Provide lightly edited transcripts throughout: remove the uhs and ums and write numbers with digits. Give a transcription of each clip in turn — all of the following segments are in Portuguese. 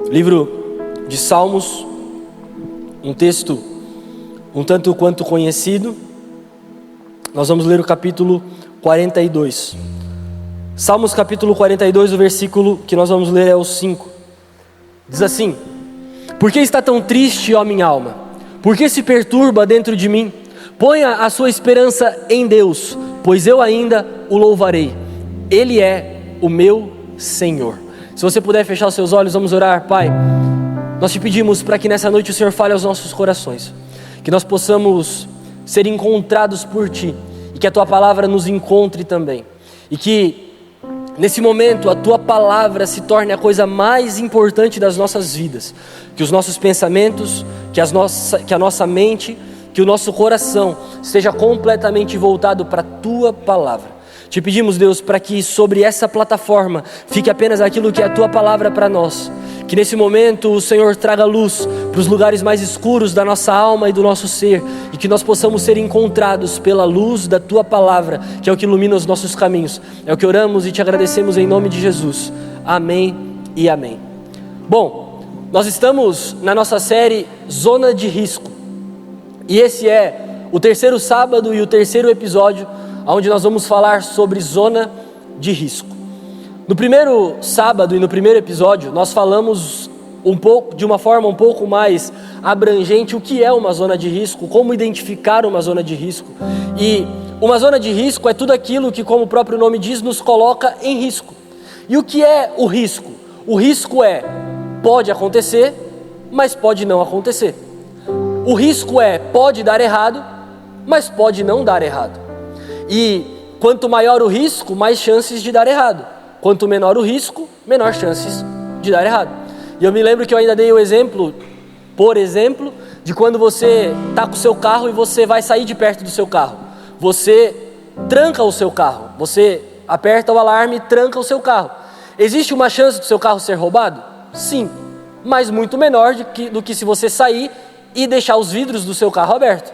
Livro de Salmos, um texto um tanto quanto conhecido. Nós vamos ler o capítulo 42. Salmos capítulo 42, o versículo que nós vamos ler é o 5. Diz assim: Por que está tão triste, ó minha alma? Por que se perturba dentro de mim? Ponha a sua esperança em Deus, pois eu ainda o louvarei. Ele é o meu Senhor. Se você puder fechar os seus olhos, vamos orar. Pai, nós te pedimos para que nessa noite o Senhor fale aos nossos corações, que nós possamos ser encontrados por Ti, e que a Tua palavra nos encontre também, e que nesse momento a Tua palavra se torne a coisa mais importante das nossas vidas, que os nossos pensamentos, que a nossa mente, que o nosso coração esteja completamente voltado para a Tua palavra. Te pedimos, Deus, para que sobre essa plataforma fique apenas aquilo que é a Tua palavra para nós. Que nesse momento o Senhor traga luz para os lugares mais escuros da nossa alma e do nosso ser, e que nós possamos ser encontrados pela luz da Tua palavra, que é o que ilumina os nossos caminhos. É o que oramos e te agradecemos em nome de Jesus. Amém e amém. Bom, nós estamos na nossa série Zona de Risco, e esse é o terceiro sábado e o terceiro episódio onde nós vamos falar sobre zona de risco. No primeiro sábado e no primeiro episódio, nós falamos de uma forma um pouco mais abrangente o que é uma zona de risco, como identificar uma zona de risco. E uma zona de risco é tudo aquilo que, como o próprio nome diz, nos coloca em risco. E o que é o risco? O risco pode acontecer, mas pode não acontecer. O risco pode dar errado, mas pode não dar errado. E quanto maior o risco, mais chances de dar errado. Quanto menor o risco, menor chances de dar errado. E eu me lembro que eu ainda dei o exemplo, por exemplo, de quando você está com o seu carro e você vai sair de perto do seu carro. Você tranca o seu carro, você aperta o alarme e tranca o seu carro. Existe uma chance do seu carro ser roubado? Sim, mas muito menor do que se você sair e deixar os vidros do seu carro abertos.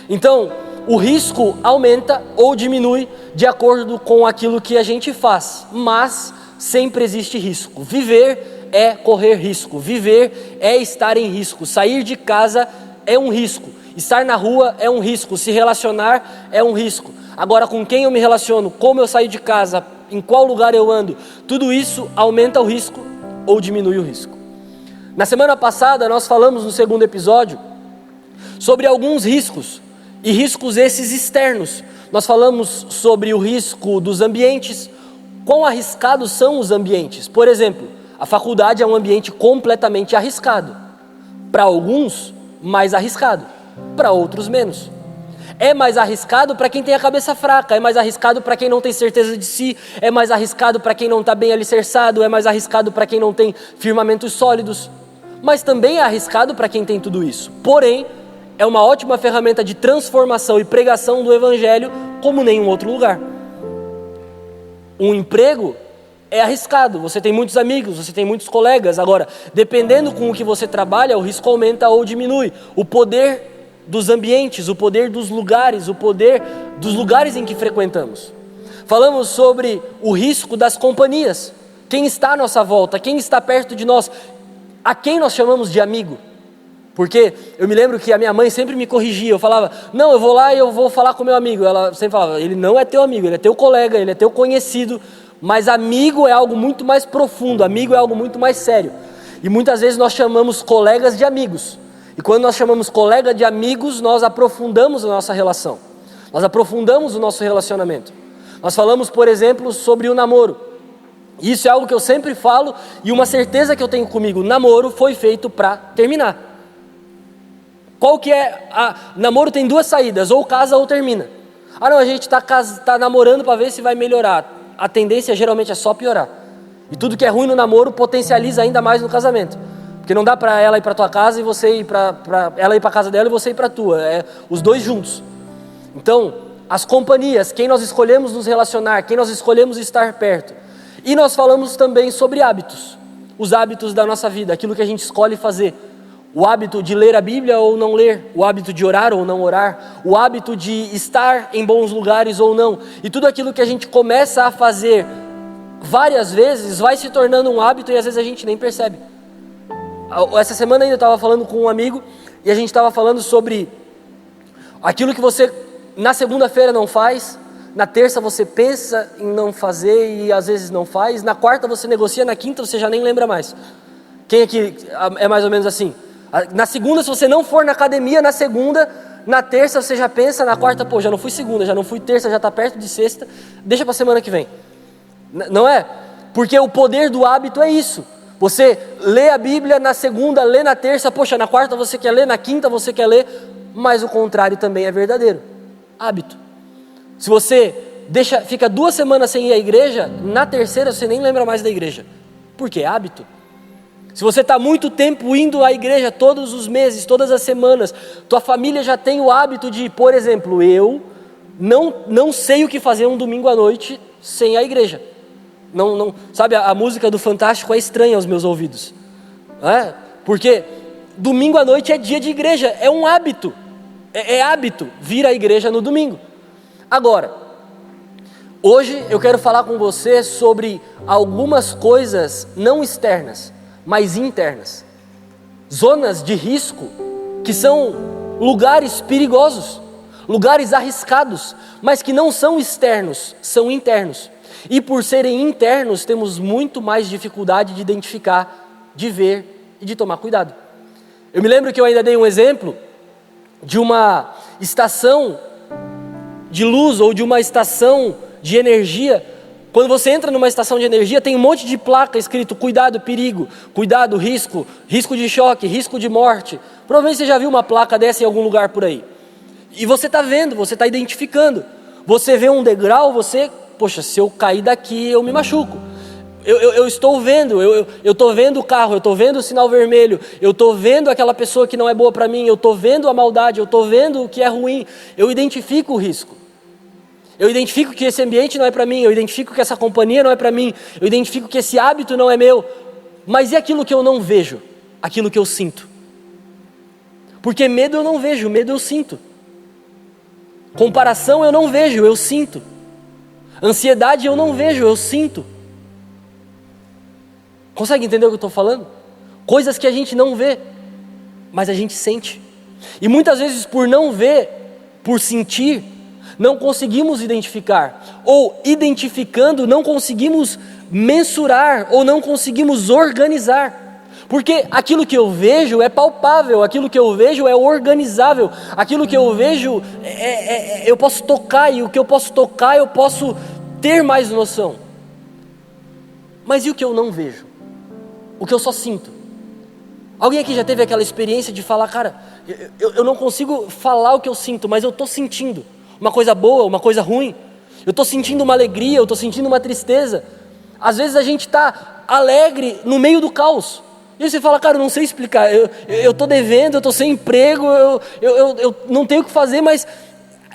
Então, o risco aumenta ou diminui de acordo com aquilo que a gente faz, mas sempre existe risco. Viver é correr risco, viver é estar em risco, sair de casa é um risco, estar na rua é um risco, se relacionar é um risco. Agora, com quem eu me relaciono, como eu saio de casa, em qual lugar eu ando, tudo isso aumenta o risco ou diminui o risco. Na semana passada nós falamos no segundo episódio sobre alguns riscos, e riscos esses externos. Nós falamos sobre o risco dos ambientes. Quão arriscados são os ambientes? Por exemplo, a faculdade é um ambiente completamente arriscado. Para alguns, mais arriscado. Para outros, menos. É mais arriscado para quem tem a cabeça fraca. É mais arriscado para quem não tem certeza de si. É mais arriscado para quem não está bem alicerçado. É mais arriscado para quem não tem firmamentos sólidos. Mas também é arriscado para quem tem tudo isso. Porém, é uma ótima ferramenta de transformação e pregação do Evangelho como nenhum outro lugar. Um emprego é arriscado, você tem muitos amigos, você tem muitos colegas. Agora, dependendo com o que você trabalha, o risco aumenta ou diminui. O poder dos ambientes, o poder dos lugares, o poder dos lugares em que frequentamos. Falamos sobre o risco das companhias. Quem está à nossa volta, quem está perto de nós, a quem nós chamamos de amigo. Porque eu me lembro que a minha mãe sempre me corrigia, eu falava, não, eu vou lá e eu vou falar com meu amigo. Ela sempre falava, ele não é teu amigo, ele é teu colega, ele é teu conhecido, mas amigo é algo muito mais profundo, amigo é algo muito mais sério. E muitas vezes nós chamamos colegas de amigos. E quando nós chamamos colega de amigos, nós aprofundamos a nossa relação. Nós aprofundamos o nosso relacionamento. Nós falamos, por exemplo, sobre o namoro. Isso é algo que eu sempre falo e uma certeza que eu tenho comigo, namoro foi feito para terminar. Qual que é? Namoro tem duas saídas, ou casa ou termina. Ah não, a gente tá namorando para ver se vai melhorar. A tendência geralmente é só piorar. E tudo que é ruim no namoro potencializa ainda mais no casamento. Porque não dá para ela ir para tua casa e você ir para ela ir para casa dela e você ir para tua. É os dois juntos. Então, as companhias, quem nós escolhemos nos relacionar, quem nós escolhemos estar perto. E nós falamos também sobre hábitos. Os hábitos da nossa vida, aquilo que a gente escolhe fazer. O hábito de ler a Bíblia ou não ler, o hábito de orar ou não orar, o hábito de estar em bons lugares ou não. E tudo aquilo que a gente começa a fazer várias vezes vai se tornando um hábito e às vezes a gente nem percebe. Essa semana ainda eu estava falando com um amigo e a gente estava falando sobre aquilo que você na segunda-feira não faz, na terça você pensa em não fazer e às vezes não faz, na quarta você negocia, na quinta você já nem lembra mais. Quem aqui é mais ou menos assim? Na segunda, se você não for na academia, na segunda, na terça você já pensa, na quarta, pô, já não fui segunda, já não fui terça, já está perto de sexta, deixa para a semana que vem. Não é? Porque o poder do hábito é isso. Você lê a Bíblia na segunda, lê na terça, poxa, na quarta você quer ler, na quinta você quer ler, mas o contrário também é verdadeiro. Hábito. Se você fica 2 semanas sem ir à igreja, na terceira você nem lembra mais da igreja. Por quê? Hábito. Se você está muito tempo indo à igreja todos os meses, todas as semanas, tua família já tem o hábito de, por exemplo, eu não sei o que fazer um domingo à noite sem a igreja. Não, sabe, a música do Fantástico é estranha aos meus ouvidos. Porque domingo à noite é dia de igreja, é um hábito. É hábito vir à igreja no domingo. Agora, hoje eu quero falar com você sobre algumas coisas não externas, mas internas. Zonas de risco, que são lugares perigosos, lugares arriscados, mas que não são externos, são internos. E por serem internos, temos muito mais dificuldade de identificar, de ver e de tomar cuidado. Eu me lembro que eu ainda dei um exemplo de uma estação de luz ou de uma estação de energia. Quando você entra numa estação de energia, tem um monte de placa escrito cuidado, perigo, cuidado, risco, risco de choque, risco de morte. Provavelmente você já viu uma placa dessa em algum lugar por aí. E você está vendo, você está identificando. Você vê um degrau, poxa, se eu cair daqui eu me machuco. Eu estou vendo, eu estou vendo o carro, eu estou vendo o sinal vermelho, eu estou vendo aquela pessoa que não é boa para mim, eu estou vendo a maldade, eu estou vendo o que é ruim, eu identifico o risco. Eu identifico que esse ambiente não é para mim, eu identifico que essa companhia não é para mim, eu identifico que esse hábito não é meu. Mas e aquilo que eu não vejo? Aquilo que eu sinto? Porque medo eu não vejo, medo eu sinto. Comparação eu não vejo, eu sinto. Ansiedade eu não vejo, eu sinto. Consegue entender o que eu estou falando? Coisas que a gente não vê, mas a gente sente. E muitas vezes por não ver, por sentir, não conseguimos identificar, ou identificando não conseguimos mensurar, ou não conseguimos organizar, porque aquilo que eu vejo é palpável, aquilo que eu vejo é organizável, aquilo que eu vejo eu posso tocar, e o que eu posso tocar eu posso ter mais noção. Mas e o que eu não vejo? O que eu só sinto? Alguém aqui já teve aquela experiência de falar, cara, eu não consigo falar o que eu sinto, mas eu estou sentindo uma coisa boa, uma coisa ruim, eu estou sentindo uma alegria, eu estou sentindo uma tristeza. Às vezes a gente está alegre no meio do caos, e aí você fala, cara, eu não sei explicar, eu estou devendo, eu estou sem emprego, eu não tenho o que fazer, mas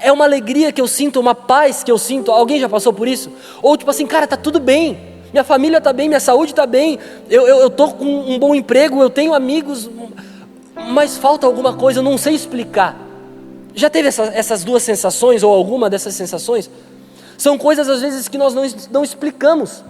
é uma alegria que eu sinto, uma paz que eu sinto. Alguém já passou por isso? Ou tipo assim, cara, está tudo bem, minha família está bem, minha saúde está bem, eu estou com um bom emprego, eu tenho amigos, mas falta alguma coisa, eu não sei explicar. Já teve essas duas sensações, ou alguma dessas sensações? São coisas às vezes que nós não explicamos.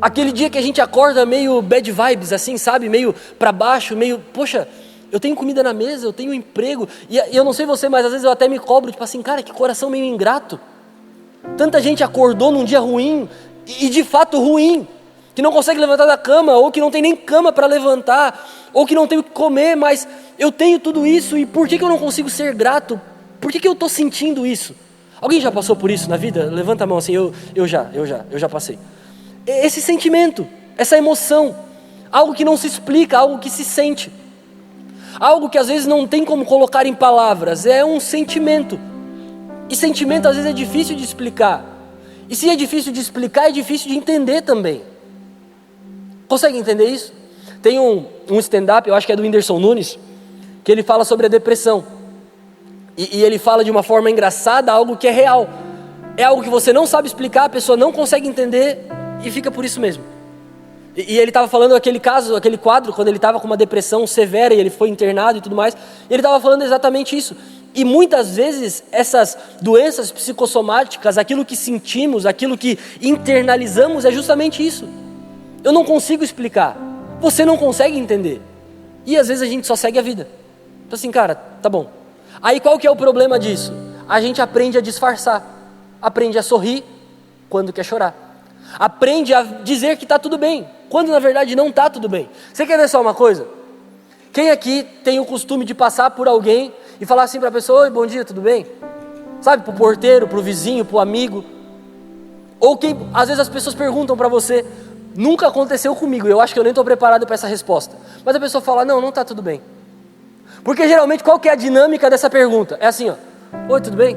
Aquele dia que a gente acorda meio bad vibes, assim, sabe? Meio para baixo, meio, poxa, eu tenho comida na mesa, eu tenho emprego, e eu não sei você, mas às vezes eu até me cobro, tipo assim, cara, que coração meio ingrato. Tanta gente acordou num dia ruim, e de fato ruim, que não consegue levantar da cama, ou que não tem nem cama para levantar, ou que não tem o que comer, mas eu tenho tudo isso, e por que eu não consigo ser grato? Por que eu estou sentindo isso? Alguém já passou por isso na vida? Levanta a mão assim, eu já passei. Esse sentimento, essa emoção, algo que não se explica, algo que se sente, algo que às vezes não tem como colocar em palavras, é um sentimento, e sentimento às vezes é difícil de explicar, e se é difícil de explicar, é difícil de entender também. Consegue entender isso? Tem um stand-up, eu acho que é do Whindersson Nunes, que ele fala sobre a depressão, e ele fala de uma forma engraçada, algo que é real, é algo que você não sabe explicar, a pessoa não consegue entender, e fica por isso mesmo. E ele estava falando aquele quadro, quando ele estava com uma depressão severa, e ele foi internado e tudo mais, ele estava falando exatamente isso. E muitas vezes essas doenças psicossomáticas, aquilo que sentimos, aquilo que internalizamos, é justamente isso. Eu não consigo explicar, você não consegue entender. E às vezes a gente só segue a vida. Então assim, cara, tá bom. Aí qual que é o problema disso? A gente aprende a disfarçar, aprende a sorrir quando quer chorar, aprende a dizer que está tudo bem, quando na verdade não está tudo bem. Você quer ver só uma coisa? Quem aqui tem o costume de passar por alguém e falar assim para a pessoa: oi, bom dia, tudo bem? Sabe, para o porteiro, para o vizinho, para o amigo. Ou quem, às vezes as pessoas perguntam para você, nunca aconteceu comigo, eu acho que eu nem estou preparado para essa resposta, mas a pessoa fala: não está tudo bem. Porque geralmente qual que é a dinâmica dessa pergunta? É assim, ó: oi, tudo bem?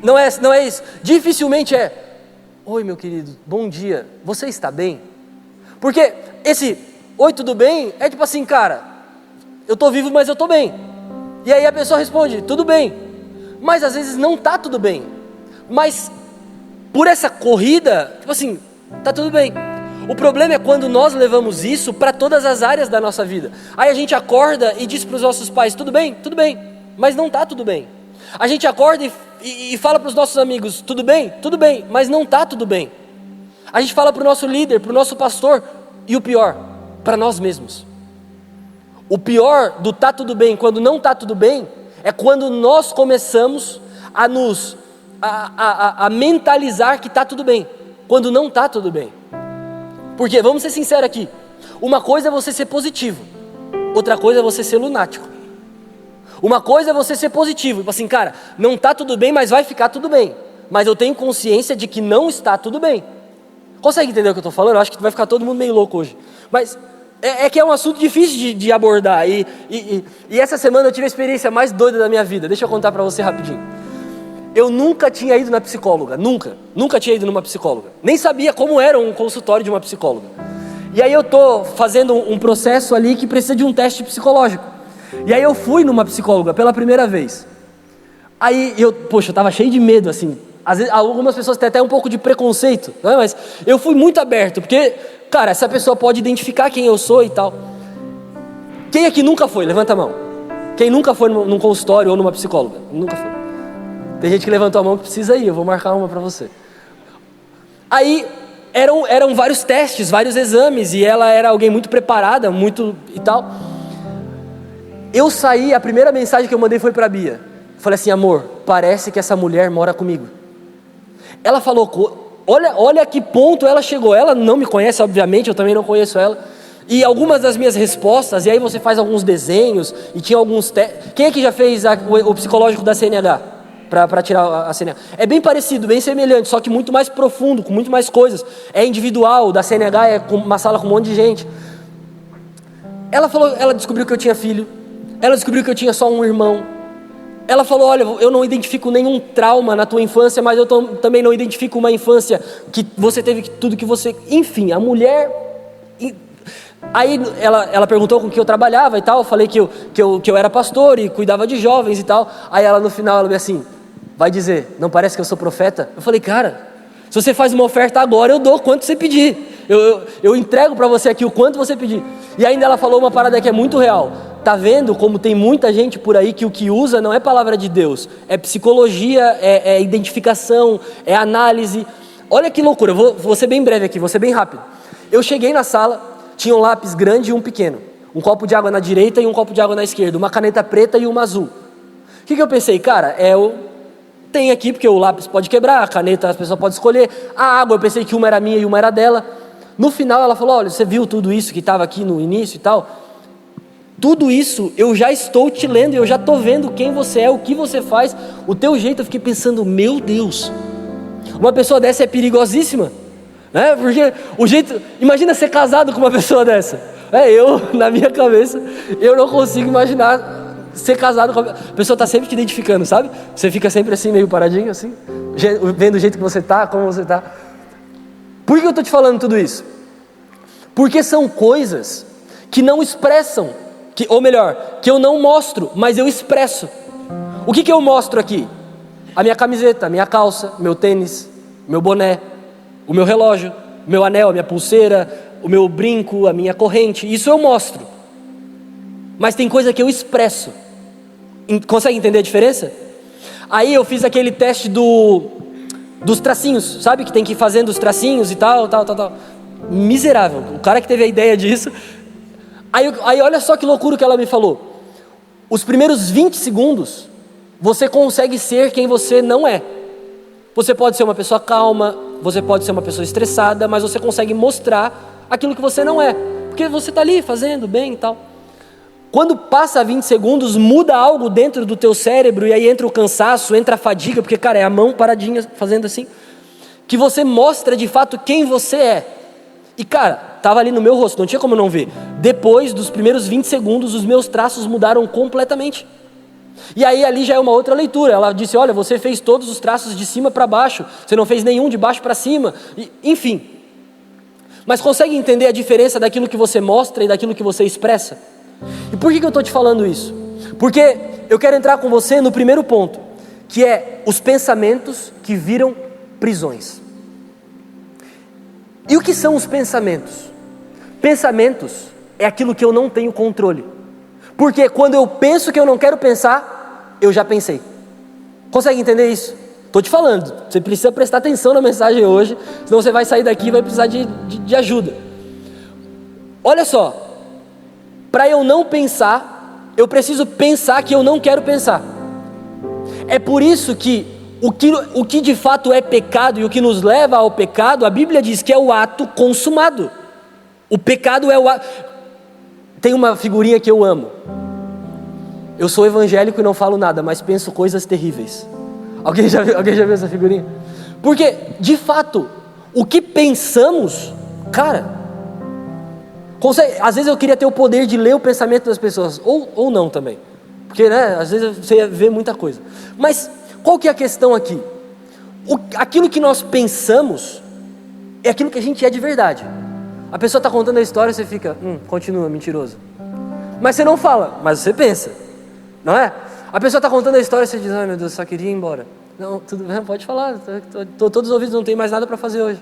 Não é isso. Dificilmente é: oi, meu querido, bom dia, você está bem? Porque esse oi, tudo bem é tipo assim, cara, eu estou vivo, mas eu estou bem. E aí a pessoa responde: tudo bem. Mas às vezes não está tudo bem. Mas por essa corrida, tipo assim, está tudo bem. O problema é quando nós levamos isso para todas as áreas da nossa vida. Aí a gente acorda e diz para os nossos pais: tudo bem, mas não está tudo bem. A gente acorda e fala para os nossos amigos: tudo bem, mas não está tudo bem. A gente fala para o nosso líder, para o nosso pastor, e o pior, para nós mesmos. O pior do tá tudo bem quando não está tudo bem é quando nós começamos a mentalizar que está tudo bem, quando não está tudo bem. Porque, vamos ser sinceros aqui, uma coisa é você ser positivo, outra coisa é você ser lunático. Uma coisa é você ser positivo, tipo assim, cara, não está tudo bem, mas vai ficar tudo bem. Mas eu tenho consciência de que não está tudo bem. Consegue entender o que eu estou falando? Eu acho que vai ficar todo mundo meio louco hoje. Mas é que é um assunto difícil de abordar. E essa semana eu tive a experiência mais doida da minha vida. Deixa eu contar para você rapidinho. Eu nunca tinha ido na psicóloga, nunca tinha ido numa psicóloga. Nem sabia como era um consultório de uma psicóloga. E aí eu estou fazendo um processo ali que precisa de um teste psicológico. E aí eu fui numa psicóloga pela primeira vez. Aí eu estava cheio de medo, assim. Às vezes, algumas pessoas têm até um pouco de preconceito, né? Mas eu fui muito aberto, porque, cara, essa pessoa pode identificar quem eu sou e tal. Quem aqui nunca foi? Levanta a mão. Quem nunca foi num consultório ou numa psicóloga? Nunca foi. Tem gente que levantou a mão que precisa ir, eu vou marcar uma para você. Aí eram vários testes, vários exames, e ela era alguém muito preparada, muito e tal. Eu saí, a primeira mensagem que eu mandei foi para a Bia. Falei assim: amor, parece que essa mulher mora comigo. Ela falou: olha a que ponto ela chegou. Ela não me conhece, obviamente, eu também não conheço ela. E algumas das minhas respostas, e aí você faz alguns desenhos, e tinha alguns testes. Quem é que já fez o psicológico da CNH? Para tirar a CNH. É bem parecido, bem semelhante, só que muito mais profundo, com muito mais coisas. É individual, da CNH é uma sala com um monte de gente. Ela descobriu que eu tinha filho. Ela descobriu que eu tinha só um irmão. Ela falou: olha, eu não identifico nenhum trauma na tua infância, mas eu também não identifico uma infância que você teve tudo que você... Enfim, a mulher... Aí ela perguntou com que eu trabalhava e tal. Eu falei que eu era pastor e cuidava de jovens e tal. Aí ela no final, ela me assim: vai dizer, não parece que eu sou profeta? Eu falei: cara, se você faz uma oferta agora, eu dou quanto você pedir. Eu entrego para você aqui o quanto você pedir. E ainda ela falou uma parada que é muito real. Tá vendo como tem muita gente por aí que o que usa não é palavra de Deus, é psicologia, é identificação, é análise. Olha que loucura, vou ser bem breve aqui, vou ser bem rápido. Eu cheguei na sala, tinha um lápis grande e um pequeno, um copo de água na direita e um copo de água na esquerda, uma caneta preta e uma azul. O que eu pensei? Cara, tem aqui, porque o lápis pode quebrar, a caneta a pessoa pode escolher, a água eu pensei que uma era minha e uma era dela. No final ela falou: olha, você viu tudo isso que estava aqui no início e tal? Tudo isso eu já estou te lendo, eu já estou vendo quem você é, o que você faz, o teu jeito. Eu fiquei pensando: meu Deus, uma pessoa dessa é perigosíssima, né? Porque o jeito, imagina ser casado com uma pessoa dessa. Na minha cabeça, eu não consigo imaginar ser casado com a pessoa. Está sempre te identificando, sabe? Você fica sempre assim, meio paradinho assim, vendo o jeito que você está, como você está. Por que eu estou te falando tudo isso? Porque são coisas que não expressam, ou melhor, que eu não mostro, mas eu expresso. O que eu mostro aqui? A minha camiseta, a minha calça, meu tênis, meu boné, o meu relógio, meu anel, a minha pulseira, o meu brinco, a minha corrente. Isso eu mostro. Mas tem coisa que eu expresso. Consegue entender a diferença? Aí eu fiz aquele teste dos tracinhos, sabe? Que tem que ir fazendo os tracinhos e tal. miserável. O cara que teve a ideia disso. Aí olha só que loucura que ela me falou. Os primeiros 20 segundos, você consegue ser quem você não é. Você pode ser uma pessoa calma, você pode ser uma pessoa estressada, mas você consegue mostrar aquilo que você não é. Porque você está ali fazendo bem e tal. Quando passa 20 segundos, muda algo dentro do teu cérebro, e aí entra o cansaço, entra a fadiga, porque, cara, é a mão paradinha fazendo assim, que você mostra de fato quem você é. E, cara, estava ali no meu rosto, não tinha como não ver. Depois dos primeiros 20 segundos, os meus traços mudaram completamente. E aí ali já é uma outra leitura. Ela disse, olha, você fez todos os traços de cima para baixo, você não fez nenhum de baixo para cima, enfim. Mas consegue entender a diferença daquilo que você mostra e daquilo que você expressa? E por que eu estou te falando isso? Porque eu quero entrar com você no primeiro ponto, que é os pensamentos que viram prisões. E o que são os pensamentos? Pensamentos é aquilo que eu não tenho controle. Porque quando eu penso que eu não quero pensar, eu já pensei. Consegue entender isso? Estou te falando, você precisa prestar atenção na mensagem hoje, senão você vai sair daqui e vai precisar de ajuda. Olha só, para eu não pensar, eu preciso pensar que eu não quero pensar. É por isso que o que de fato é pecado e o que nos leva ao pecado, a Bíblia diz que é o ato consumado. O pecado é o ato. Tem uma figurinha que eu amo. Eu sou evangélico e não falo nada, mas penso coisas terríveis. Alguém já viu essa figurinha? Porque, de fato, o que pensamos, cara, às vezes eu queria ter o poder de ler o pensamento das pessoas, ou não também, porque, né, às vezes você vê muita coisa. Mas qual que é a questão aqui? Aquilo que nós pensamos é aquilo que a gente é de verdade. A pessoa está contando a história e você fica, continua, mentiroso. Mas você não fala, mas você pensa, não é? A pessoa está contando a história e você diz, ai meu Deus, só queria ir embora. Não, tudo bem, pode falar, todos os ouvidos, não tem mais nada para fazer hoje.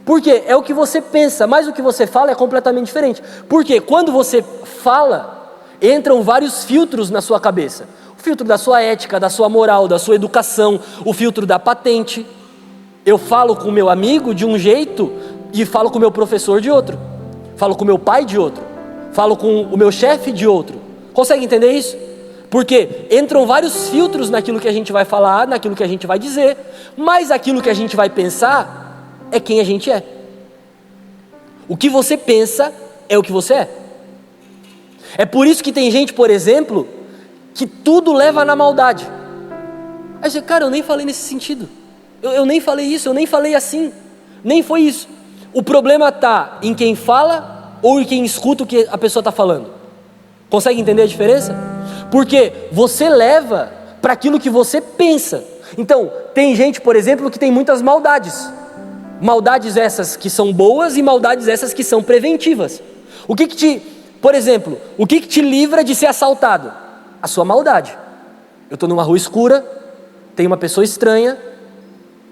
Por quê? É o que você pensa, mas o que você fala é completamente diferente. Porque quando você fala, entram vários filtros na sua cabeça. O filtro da sua ética, da sua moral, da sua educação, o filtro da patente. Eu falo com o meu amigo de um jeito e falo com o meu professor de outro. Falo com o meu pai de outro. Falo com o meu chefe de outro. Consegue entender isso? Porque entram vários filtros naquilo que a gente vai falar, naquilo que a gente vai dizer, mas aquilo que a gente vai pensar é quem a gente é. O que você pensa é o que você é. É por isso que tem gente, por exemplo, que tudo leva na maldade. Aí você, cara, eu nem falei nesse sentido. Eu nem falei isso, eu nem falei assim. Nem foi isso. O problema está em quem fala ou em quem escuta o que a pessoa está falando. Consegue entender a diferença? Porque você leva para aquilo que você pensa. Então, tem gente, por exemplo, que tem muitas maldades. Maldades essas que são boas e maldades essas que são preventivas. Por exemplo, o que te livra de ser assaltado? A sua maldade. Eu estou numa rua escura, tem uma pessoa estranha,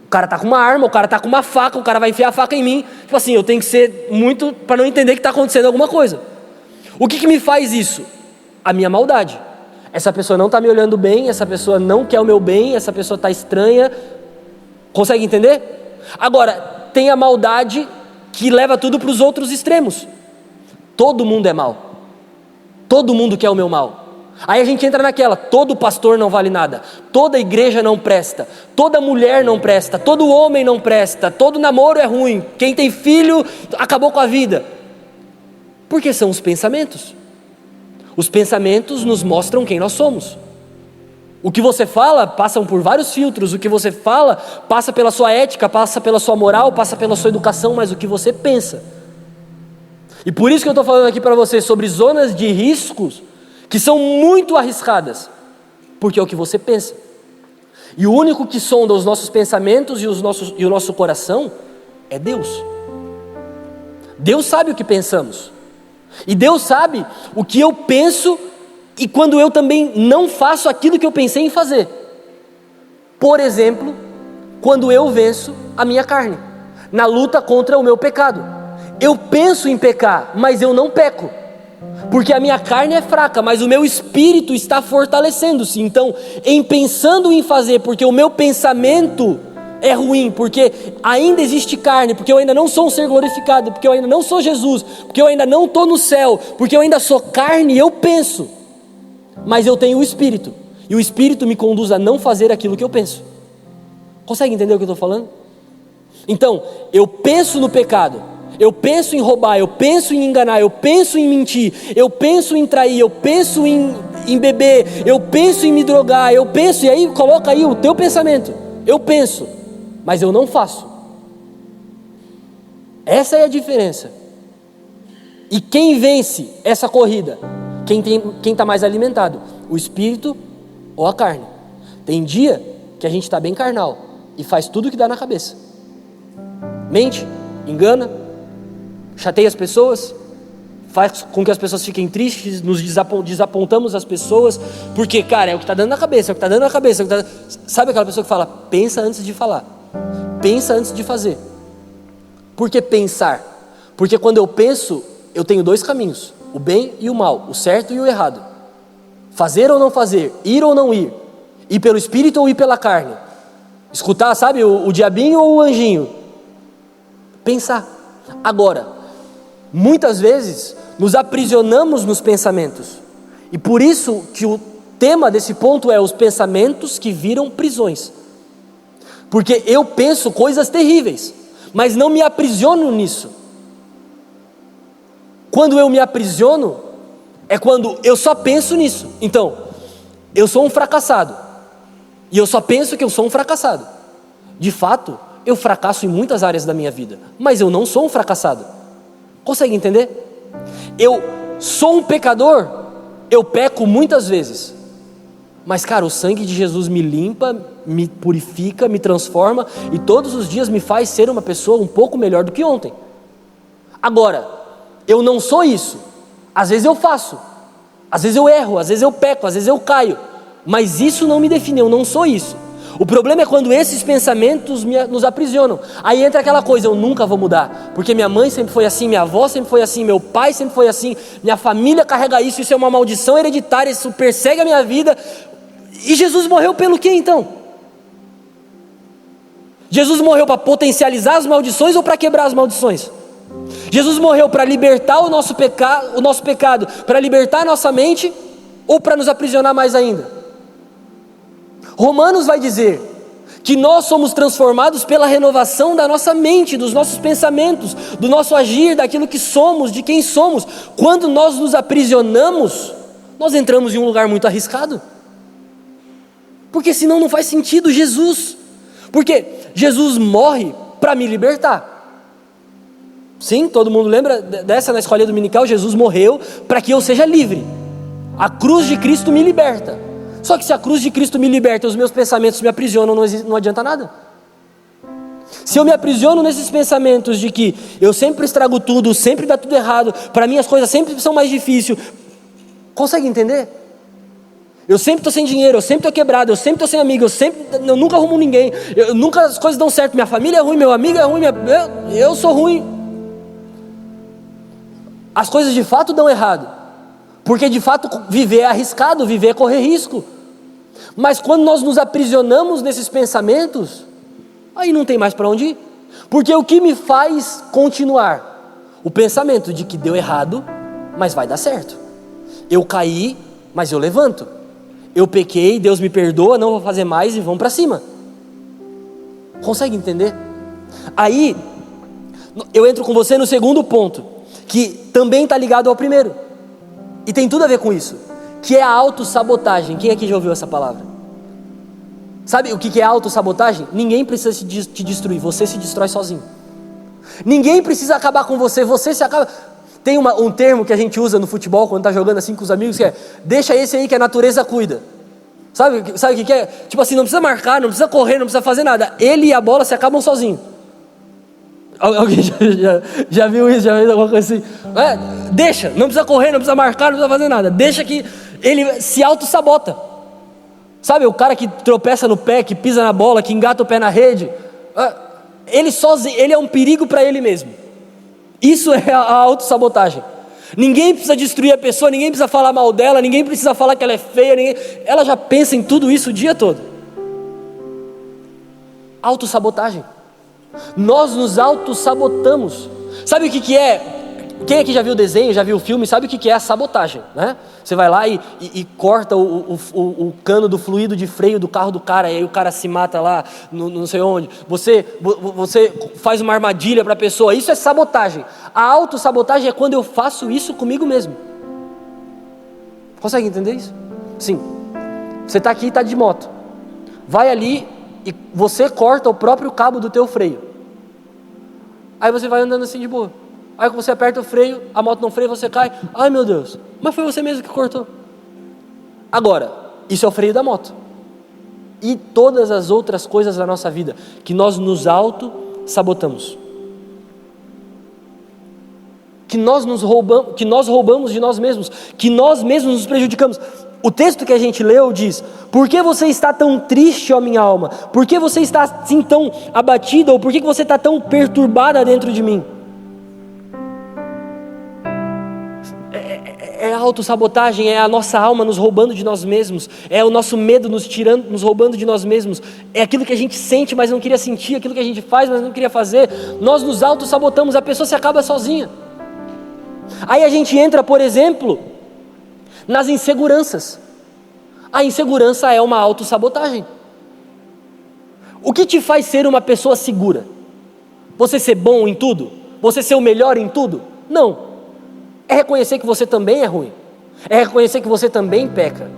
o cara está com uma arma, o cara está com uma faca, o cara vai enfiar a faca em mim. Tipo assim, eu tenho que ser muito para não entender que está acontecendo alguma coisa. O que me faz isso? A minha maldade. Essa pessoa não está me olhando bem, essa pessoa não quer o meu bem, essa pessoa está estranha. Consegue entender? Agora, tem a maldade que leva tudo para os outros extremos. Todo mundo é mal. Todo mundo quer o meu mal. Aí a gente entra naquela, todo pastor não vale nada, toda igreja não presta, toda mulher não presta, todo homem não presta, todo namoro é ruim, quem tem filho acabou com a vida. Porque são os pensamentos. Os pensamentos nos mostram quem nós somos. O que você fala passa por vários filtros, o que você fala passa pela sua ética, passa pela sua moral, passa pela sua educação, mas o que você pensa. E por isso que eu estou falando aqui para você sobre zonas de riscos que são muito arriscadas, porque é o que você pensa. E o único que sonda os nossos pensamentos e o nosso coração é Deus. Deus sabe o que pensamos. E Deus sabe o que eu penso e quando eu também não faço aquilo que eu pensei em fazer. Por exemplo, quando eu venço a minha carne, na luta contra o meu pecado. Eu penso em pecar, mas eu não peco. Porque a minha carne é fraca, mas o meu espírito está fortalecendo-se. Então, em pensando em fazer, porque o meu pensamento é ruim, porque ainda existe carne, porque eu ainda não sou um ser glorificado, porque eu ainda não sou Jesus, porque eu ainda não estou no céu, porque eu ainda sou carne e eu penso, mas eu tenho o Espírito, e o Espírito me conduz a não fazer aquilo que eu penso. Consegue entender o que eu estou falando? Então, eu penso no pecado, eu penso em roubar, eu penso em enganar, eu penso em mentir, eu penso em trair, eu penso em beber, eu penso em me drogar, eu penso, e aí coloca aí o teu pensamento, eu penso, mas eu não faço. Essa é a diferença. E quem vence essa corrida? Quem está mais alimentado? O espírito ou a carne? Tem dia que a gente está bem carnal e faz tudo o que dá na cabeça. Mente, engana, chateia as pessoas, faz com que as pessoas fiquem tristes, nos desapontamos as pessoas, porque, cara, é o que está dando na cabeça, é o que está dando na cabeça. Sabe aquela pessoa que fala, pensa antes de falar, pensa antes de fazer. Por que pensar? Porque quando eu penso, eu tenho dois caminhos, o bem e o mal, o certo e o errado. Fazer ou não fazer, ir ou não ir, ir pelo espírito ou ir pela carne. Escutar, sabe, o diabinho ou o anjinho. Pensar. Agora, muitas vezes nos aprisionamos nos pensamentos, e por isso que o tema desse ponto é os pensamentos que viram prisões, porque eu penso coisas terríveis, mas não me aprisiono nisso. Quando eu me aprisiono, é quando eu só penso nisso. Então, eu sou um fracassado, e eu só penso que eu sou um fracassado. De fato, eu fracasso em muitas áreas da minha vida, mas eu não sou um fracassado. Consegue entender? Eu sou um pecador, eu peco muitas vezes, mas cara, o sangue de Jesus me limpa, me purifica, me transforma, e todos os dias me faz ser uma pessoa um pouco melhor do que ontem. Agora, eu não sou isso. Às vezes eu faço, às vezes eu erro, às vezes eu peco, às vezes eu caio, mas isso não me define, eu não sou isso. O problema é quando esses pensamentos nos aprisionam. Aí entra aquela coisa, eu nunca vou mudar, porque minha mãe sempre foi assim, minha avó sempre foi assim, meu pai sempre foi assim, minha família carrega isso, isso é uma maldição hereditária, isso persegue a minha vida. E Jesus morreu pelo quê então? Jesus morreu para potencializar as maldições ou para quebrar as maldições? Jesus morreu para libertar o nosso pecado, para libertar a nossa mente, ou para nos aprisionar mais ainda? Romanos vai dizer que nós somos transformados pela renovação da nossa mente, dos nossos pensamentos, do nosso agir, daquilo que somos, de quem somos. Quando nós nos aprisionamos, nós entramos em um lugar muito arriscado, porque senão não faz sentido Jesus, porque Jesus morre para me libertar. Sim, todo mundo lembra dessa na escolinha dominical, Jesus morreu para que eu seja livre. A cruz de Cristo me liberta. Só que se a cruz de Cristo me liberta e os meus pensamentos me aprisionam, não adianta nada. Se eu me aprisiono nesses pensamentos de que eu sempre estrago tudo, sempre dá tudo errado, para mim as coisas sempre são mais difíceis, consegue entender? Eu sempre estou sem dinheiro, eu sempre estou quebrado, eu sempre estou sem amigo, eu nunca arrumo ninguém, nunca as coisas dão certo, minha família é ruim, meu amigo é ruim, eu sou ruim. As coisas de fato dão errado, porque de fato viver é arriscado, viver é correr risco. Mas quando nós nos aprisionamos nesses pensamentos, aí não tem mais para onde ir. Porque o que me faz continuar? O pensamento de que deu errado, mas vai dar certo. Eu caí, mas eu levanto. Eu pequei, Deus me perdoa, não vou fazer mais e vamos para cima. Consegue entender? Aí, eu entro com você no segundo ponto, que também está ligado ao primeiro. E tem tudo a ver com isso, que é a autossabotagem. Quem aqui já ouviu essa palavra? Sabe o que é autossabotagem? Ninguém precisa te destruir, você se destrói sozinho. Ninguém precisa acabar com você, você se acaba. Tem um termo que a gente usa no futebol, quando está jogando assim com os amigos, que é, deixa esse aí que a natureza cuida. Sabe o que é? Tipo assim, não precisa marcar, não precisa correr, não precisa fazer nada. Ele e a bola se acabam sozinhos. Alguém já viu isso? Já viu alguma coisa assim? Deixa, não precisa correr, não precisa marcar, não precisa fazer nada. Deixa que ele se auto-sabota. Sabe o cara que tropeça no pé, que pisa na bola, que engata o pé na rede? Ele sozinho, ele é um perigo para ele mesmo. Isso é a autossabotagem. Ninguém precisa destruir a pessoa, ninguém precisa falar mal dela, ninguém precisa falar que ela é feia, ela já pensa em tudo isso o dia todo. Autossabotagem. Nós nos autossabotamos. Sabe o que é? Quem aqui já viu o desenho, já viu o filme, sabe o que é a sabotagem, né? Você vai lá e corta o cano do fluido de freio do carro do cara, e aí o cara se mata lá, não sei onde. Você faz uma armadilha para a pessoa, isso é sabotagem. A autossabotagem é quando eu faço isso comigo mesmo. Consegue entender isso? Sim. Você está aqui e está de moto. Vai ali e você corta o próprio cabo do teu freio. Aí você vai andando assim de boa. Aí quando você aperta o freio, a moto não freia, você cai. Ai meu Deus, mas foi você mesmo que cortou. Agora, isso é o freio da moto. E todas as outras coisas da nossa vida, que nós nos auto-sabotamos. Que nós roubamos de nós mesmos. Que nós mesmos nos prejudicamos. O texto que a gente leu diz: por que você está tão triste, ó minha alma? Por que você está assim tão abatida? Ou por que você está tão perturbada dentro de mim? É a autossabotagem, é a nossa alma nos roubando de nós mesmos, é o nosso medo nos roubando de nós mesmos, é aquilo que a gente sente, mas não queria sentir, aquilo que a gente faz, mas não queria fazer. Nós nos autossabotamos, a pessoa se acaba sozinha. Aí a gente entra, por exemplo, nas inseguranças. A insegurança é uma autossabotagem. O que te faz ser uma pessoa segura? Você ser bom em tudo? Você ser o melhor em tudo? Não. É reconhecer que você também é ruim. É reconhecer que você também peca.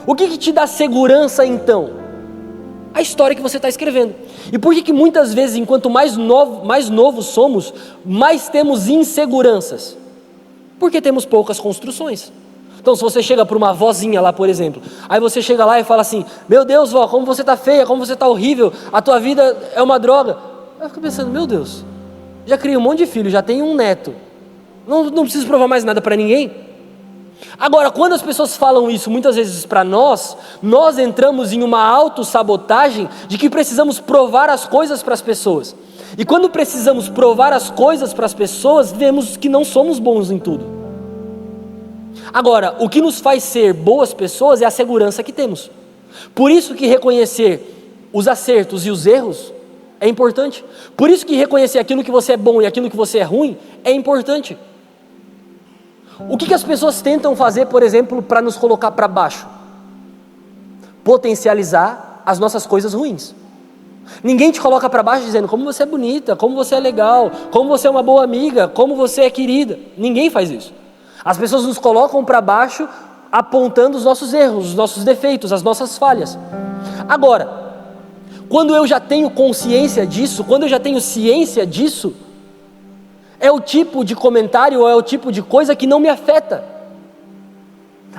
O que te dá segurança então? A história que você está escrevendo. E por que muitas vezes, enquanto mais novos somos, mais temos inseguranças? Porque temos poucas construções. Então se você chega para uma vozinha lá, por exemplo, aí você chega lá e fala assim: meu Deus, vó, como você está feia, como você está horrível, a tua vida é uma droga. Aí eu fico pensando: meu Deus, já criei um monte de filho, já tenho um neto, não preciso provar mais nada para ninguém. Agora, quando as pessoas falam isso muitas vezes para nós entramos em uma autossabotagem de que precisamos provar as coisas para as pessoas. E quando precisamos provar as coisas para as pessoas, vemos que não somos bons em tudo. Agora, o que nos faz ser boas pessoas é a segurança que temos. Por isso que reconhecer os acertos e os erros é importante. Por isso que reconhecer aquilo que você é bom e aquilo que você é ruim é importante. O que as pessoas tentam fazer, por exemplo, para nos colocar para baixo? Potencializar as nossas coisas ruins. Ninguém te coloca para baixo dizendo como você é bonita, como você é legal, como você é uma boa amiga, como você é querida. Ninguém faz isso. As pessoas nos colocam para baixo apontando os nossos erros, os nossos defeitos, as nossas falhas. Agora, quando eu já tenho consciência disso, quando eu já tenho ciência disso, é o tipo de comentário ou é o tipo de coisa que não me afeta.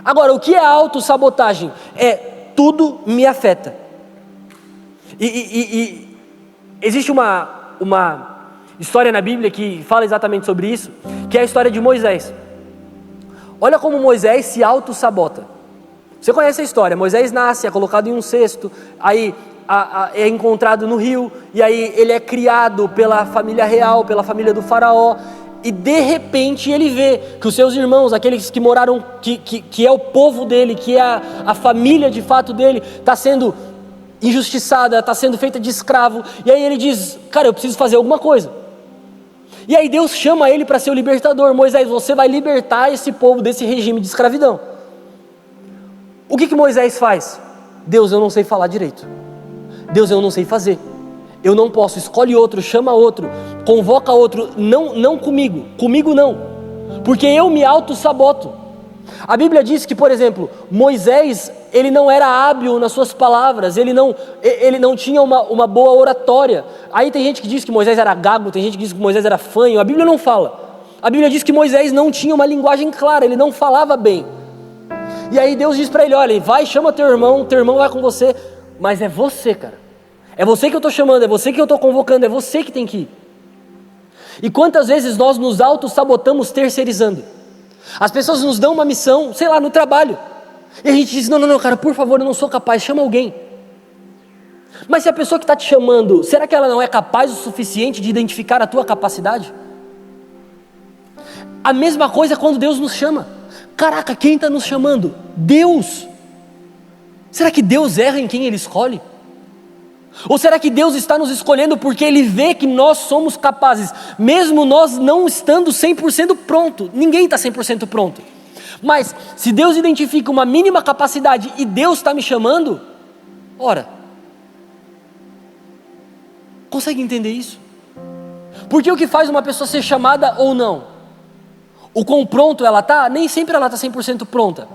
Agora, o que é a autossabotagem? É tudo me afeta. E existe uma história na Bíblia que fala exatamente sobre isso, que é a história de Moisés. Olha como Moisés se autossabota. Você conhece a história? Moisés nasce, é colocado em um cesto, aí é encontrado no rio, e aí ele é criado pela família real, pela família do faraó, e de repente ele vê que os seus irmãos, aqueles que moraram, que é o povo dele, que é a família de fato dele, está sendo injustiçada, está sendo feita de escravo, e aí ele diz: cara, eu preciso fazer alguma coisa. E aí Deus chama ele para ser o libertador. Moisés, você vai libertar esse povo desse regime de escravidão. O que Moisés faz? Deus, eu não sei falar direito. Deus, eu não sei fazer. Eu não posso. Escolhe outro, chama outro, convoca outro. Não comigo não. Porque eu me auto-saboto. A Bíblia diz que, por exemplo, Moisés, ele não era hábil nas suas palavras, ele não tinha uma boa oratória. Aí tem gente que diz que Moisés era gago, tem gente que diz que Moisés era fanho. A Bíblia não fala. A Bíblia diz que Moisés não tinha uma linguagem clara, ele não falava bem. E aí Deus diz para ele: olha, vai, chama teu irmão vai com você. Mas é você, cara. É você que eu estou chamando, é você que eu estou convocando, é você que tem que ir. E quantas vezes nós nos auto-sabotamos terceirizando? As pessoas nos dão uma missão, sei lá, no trabalho. E a gente diz: não, cara, por favor, eu não sou capaz, chama alguém. Mas se a pessoa que está te chamando, será que ela não é capaz o suficiente de identificar a tua capacidade? A mesma coisa quando Deus nos chama. Caraca, quem está nos chamando? Deus. Será que Deus erra em quem Ele escolhe? Ou será que Deus está nos escolhendo porque Ele vê que nós somos capazes, mesmo nós não estando 100% pronto? Ninguém está 100% pronto. Mas se Deus identifica uma mínima capacidade e Deus está me chamando, ora, consegue entender isso? Porque o que faz uma pessoa ser chamada ou não? O quão pronto ela está? Nem sempre ela está 100% pronta.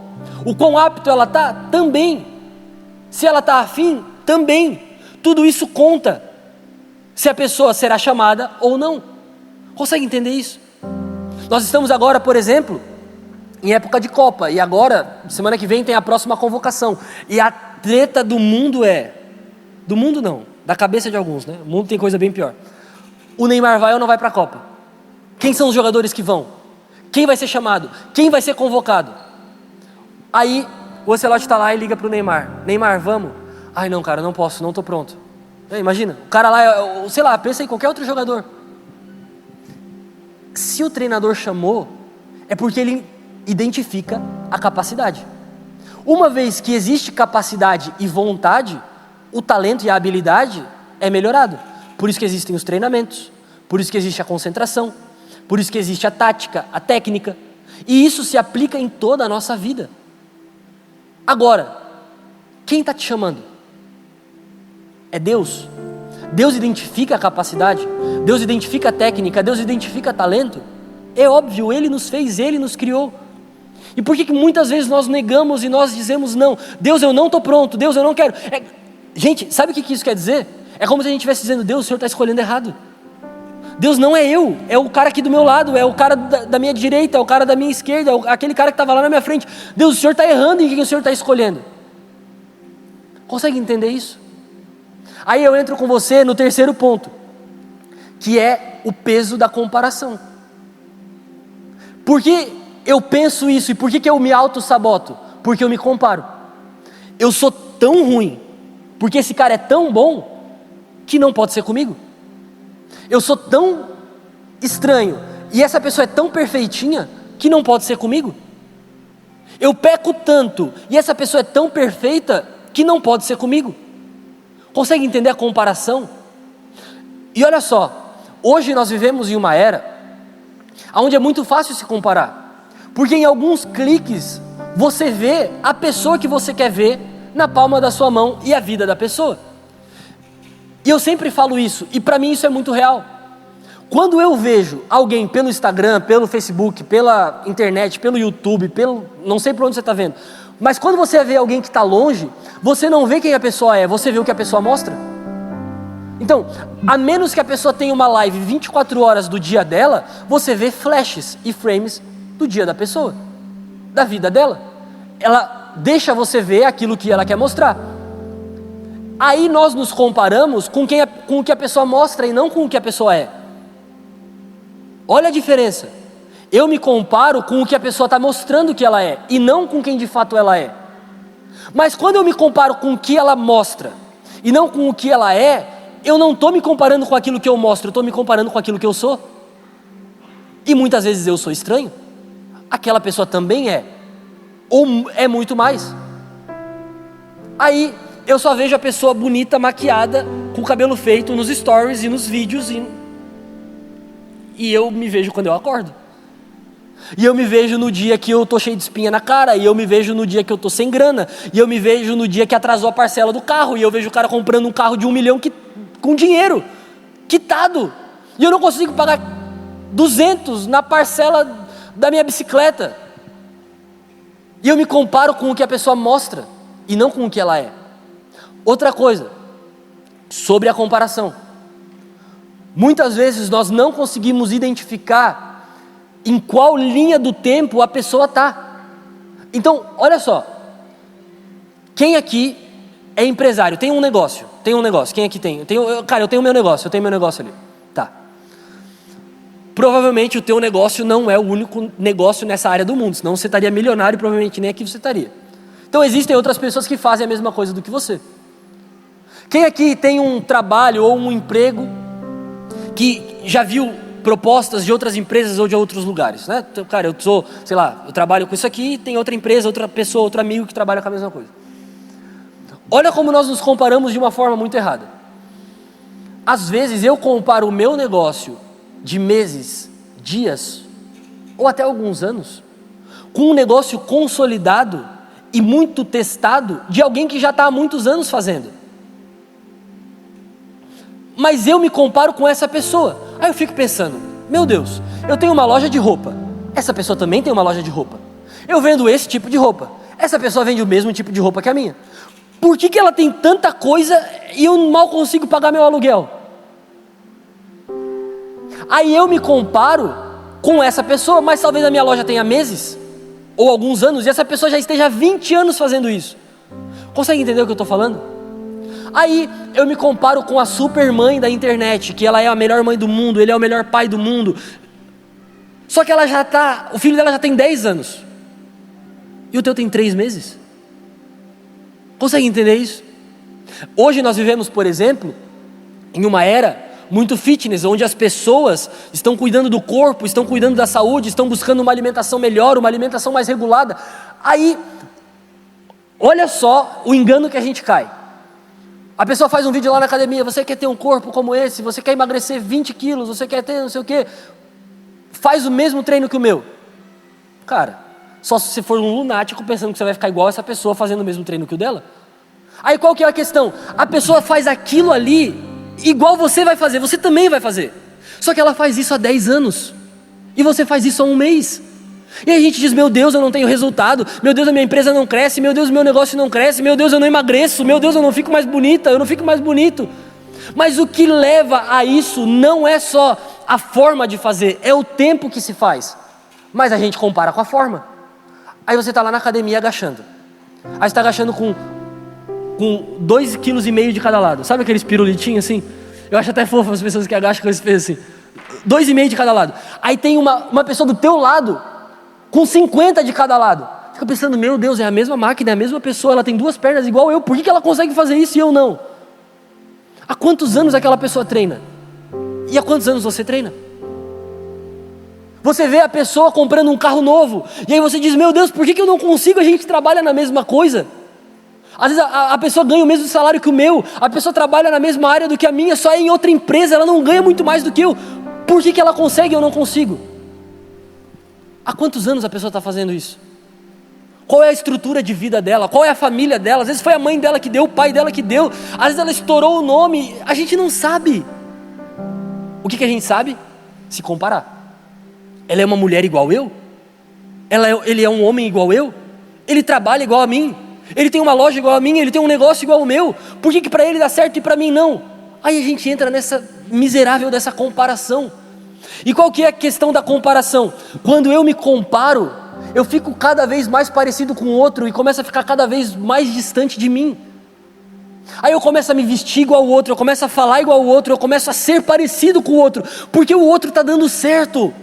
O quão apto ela está? Também. Se ela está afim? Também. Tudo isso conta se a pessoa será chamada ou não. Consegue entender isso? Nós estamos agora, por exemplo, em época de Copa, e agora, semana que vem tem a próxima convocação, e a treta do mundo do mundo não, da cabeça de alguns, né? O mundo tem coisa bem pior. O Neymar vai ou não vai para a Copa? Quem são os jogadores que vão? Quem vai ser chamado? Quem vai ser convocado? Aí o Ancelotti está lá e liga para o Neymar: Neymar, vamos? Ai não, cara, não posso, não estou pronto. Imagina, o cara lá, sei lá, pensa em qualquer outro jogador. Se o treinador chamou, é porque ele identifica a capacidade. Uma vez que existe capacidade e vontade, o talento e a habilidade é melhorado. Por isso que existem os treinamentos, por isso que existe a concentração, por isso que existe a tática, a técnica. E isso se aplica em toda a nossa vida. Agora, quem está te chamando? É Deus. Deus identifica a capacidade, Deus identifica a técnica, Deus identifica talento. É óbvio, Ele nos fez, Ele nos criou. E por que muitas vezes nós negamos e nós dizemos não? Deus, eu não estou pronto, Deus, eu não quero. Gente, sabe o que isso quer dizer? É como se a gente estivesse dizendo: Deus, o Senhor está escolhendo errado. Deus não é eu, é o cara aqui do meu lado, é o cara da minha direita, é o cara da minha esquerda, é aquele cara que estava lá na minha frente. Deus, o Senhor está errando em quem o Senhor está escolhendo. Consegue entender isso? Aí eu entro com você no terceiro ponto, que é o peso da comparação. Por que eu penso isso e por que eu me auto-saboto? Porque eu me comparo. Eu sou tão ruim, porque esse cara é tão bom, que não pode ser comigo. Eu sou tão estranho, e essa pessoa é tão perfeitinha, que não pode ser comigo. Eu peco tanto, e essa pessoa é tão perfeita, que não pode ser comigo. Consegue entender a comparação? E olha só, hoje nós vivemos em uma era onde é muito fácil se comparar, porque em alguns cliques você vê a pessoa que você quer ver na palma da sua mão e a vida da pessoa. E eu sempre falo isso, e para mim isso é muito real. Quando eu vejo alguém pelo Instagram, pelo Facebook, pela internet, pelo YouTube, não sei por onde você está vendo, mas quando você vê alguém que está longe, você não vê quem a pessoa é, você vê o que a pessoa mostra. Então, a menos que a pessoa tenha uma live 24 horas do dia dela, você vê flashes e frames do dia da pessoa, da vida dela. Ela deixa você ver aquilo que ela quer mostrar. Aí nós nos comparamos com o que a pessoa mostra e não com o que a pessoa é. Olha a diferença. Eu me comparo com o que a pessoa está mostrando que ela é, e não com quem de fato ela é. Mas quando eu me comparo com o que ela mostra, e não com o que ela é, eu não estou me comparando com aquilo que eu mostro, eu estou me comparando com aquilo que eu sou. E muitas vezes eu sou estranho, aquela pessoa também é, ou é muito mais. Aí eu só vejo a pessoa bonita, maquiada, com o cabelo feito nos stories e nos vídeos, e eu me vejo quando eu acordo. E eu me vejo no dia que eu tô cheio de espinha na cara, e eu me vejo no dia que eu tô sem grana, e eu me vejo no dia que atrasou a parcela do carro, e eu vejo o cara comprando um carro de 1 milhão com dinheiro, quitado, e eu não consigo pagar 200 na parcela da minha bicicleta. E eu me comparo com o que a pessoa mostra, e não com o que ela é. Outra coisa, sobre a comparação. Muitas vezes nós não conseguimos identificar em qual linha do tempo a pessoa está. Então, olha só. Quem aqui é empresário? Tem um negócio. Quem aqui tem? Cara, eu tenho meu negócio. Ali. Tá. Provavelmente o teu negócio não é o único negócio nessa área do mundo. Senão você estaria milionário e provavelmente nem aqui você estaria. Então existem outras pessoas que fazem a mesma coisa do que você. Quem aqui tem um trabalho ou um emprego que já viu propostas de outras empresas ou de outros lugares, né? Então, cara, eu trabalho com isso aqui, tem outra empresa, outra pessoa, outro amigo que trabalha com a mesma coisa. Olha como nós nos comparamos de uma forma muito errada. Às vezes eu comparo o meu negócio de meses, dias, ou até alguns anos, com um negócio consolidado e muito testado de alguém que já está há muitos anos fazendo. Mas eu me comparo com essa pessoa. Aí eu fico pensando, meu Deus, eu tenho uma loja de roupa, essa pessoa também tem uma loja de roupa. Eu vendo esse tipo de roupa, essa pessoa vende o mesmo tipo de roupa que a minha. Por que ela tem tanta coisa e eu mal consigo pagar meu aluguel? Aí eu me comparo com essa pessoa, mas talvez a minha loja tenha meses ou alguns anos e essa pessoa já esteja há 20 anos fazendo isso. Consegue entender o que eu estou falando? Aí eu me comparo com a super mãe da internet, que ela é a melhor mãe do mundo, ele é o melhor pai do mundo. Só que ela o filho dela já tem 10 anos. E o teu tem 3 meses. Consegue entender isso? Hoje nós vivemos, por exemplo, em uma era muito fitness, onde as pessoas estão cuidando do corpo, estão cuidando da saúde, estão buscando uma alimentação melhor, uma alimentação mais regulada. Aí, olha só o engano que a gente cai. A pessoa faz um vídeo lá na academia, você quer ter um corpo como esse, você quer emagrecer 20 quilos, você quer ter não sei o quê, faz o mesmo treino que o meu. Cara, só se você for um lunático pensando que você vai ficar igual essa pessoa fazendo o mesmo treino que o dela. Aí qual que é a questão? A pessoa faz aquilo ali, igual você vai fazer, você também vai fazer. Só que ela faz isso há 10 anos, e você faz isso há 1 mês. E aí a gente diz, meu Deus, eu não tenho resultado, meu Deus, a minha empresa não cresce, meu Deus, o meu negócio não cresce, meu Deus, eu não emagreço, meu Deus, eu não fico mais bonita, eu não fico mais bonito. Mas o que leva a isso não é só a forma de fazer, é o tempo que se faz. Mas a gente compara com a forma. Aí você está lá na academia agachando. Aí você está agachando com 2,5 kg de cada lado. Sabe aqueles pirulitinhos assim? Eu acho até fofo as pessoas que agacham com esse peso assim. 2,5 de cada lado. Aí tem uma pessoa do teu lado com 50 de cada lado. Fica pensando, meu Deus, é a mesma máquina, é a mesma pessoa, ela tem 2 pernas igual eu, por que ela consegue fazer isso e eu não? Há quantos anos aquela pessoa treina? E há quantos anos você treina? Você vê a pessoa comprando um carro novo, e aí você diz, meu Deus, por que eu não consigo? A gente trabalha na mesma coisa. Às vezes a pessoa ganha o mesmo salário que o meu, a pessoa trabalha na mesma área do que a minha, só é em outra empresa, ela não ganha muito mais do que eu. Por que ela consegue e eu não consigo? Há quantos anos a pessoa está fazendo isso? Qual é a estrutura de vida dela? Qual é a família dela? Às vezes foi a mãe dela que deu, o pai dela que deu. Às vezes ela estourou o nome. A gente não sabe. O que a gente sabe? Se comparar. Ela é uma mulher igual eu? Ele é um homem igual eu? Ele trabalha igual a mim? Ele tem uma loja igual a minha? Ele tem um negócio igual ao meu? Por que para ele dá certo e para mim não? Aí a gente entra nessa miserável dessa comparação. E qual que é a questão da comparação? Quando eu me comparo, eu fico cada vez mais parecido com o outro e começo a ficar cada vez mais distante de mim. Aí eu começo a me vestir igual ao outro, eu começo a falar igual ao outro, eu começo a ser parecido com o outro, porque o outro está dando certo.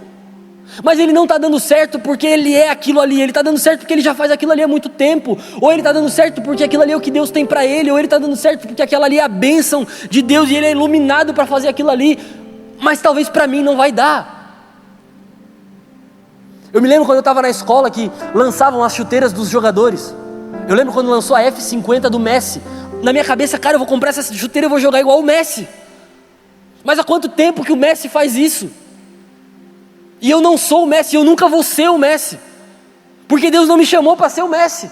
Mas ele não está dando certo porque ele é aquilo ali, ele está dando certo porque ele já faz aquilo ali há muito tempo, ou ele está dando certo porque aquilo ali é o que Deus tem para ele, ou ele está dando certo porque aquela ali é a bênção de Deus e ele é iluminado para fazer aquilo ali. Mas talvez para mim não vai dar. Eu me lembro quando eu estava na escola que lançavam as chuteiras dos jogadores. Eu lembro quando lançou a F50 do Messi. Na minha cabeça, cara, eu vou comprar essa chuteira e vou jogar igual o Messi. Mas há quanto tempo que o Messi faz isso? E eu não sou o Messi, eu nunca vou ser o Messi. Porque Deus não me chamou para ser o Messi.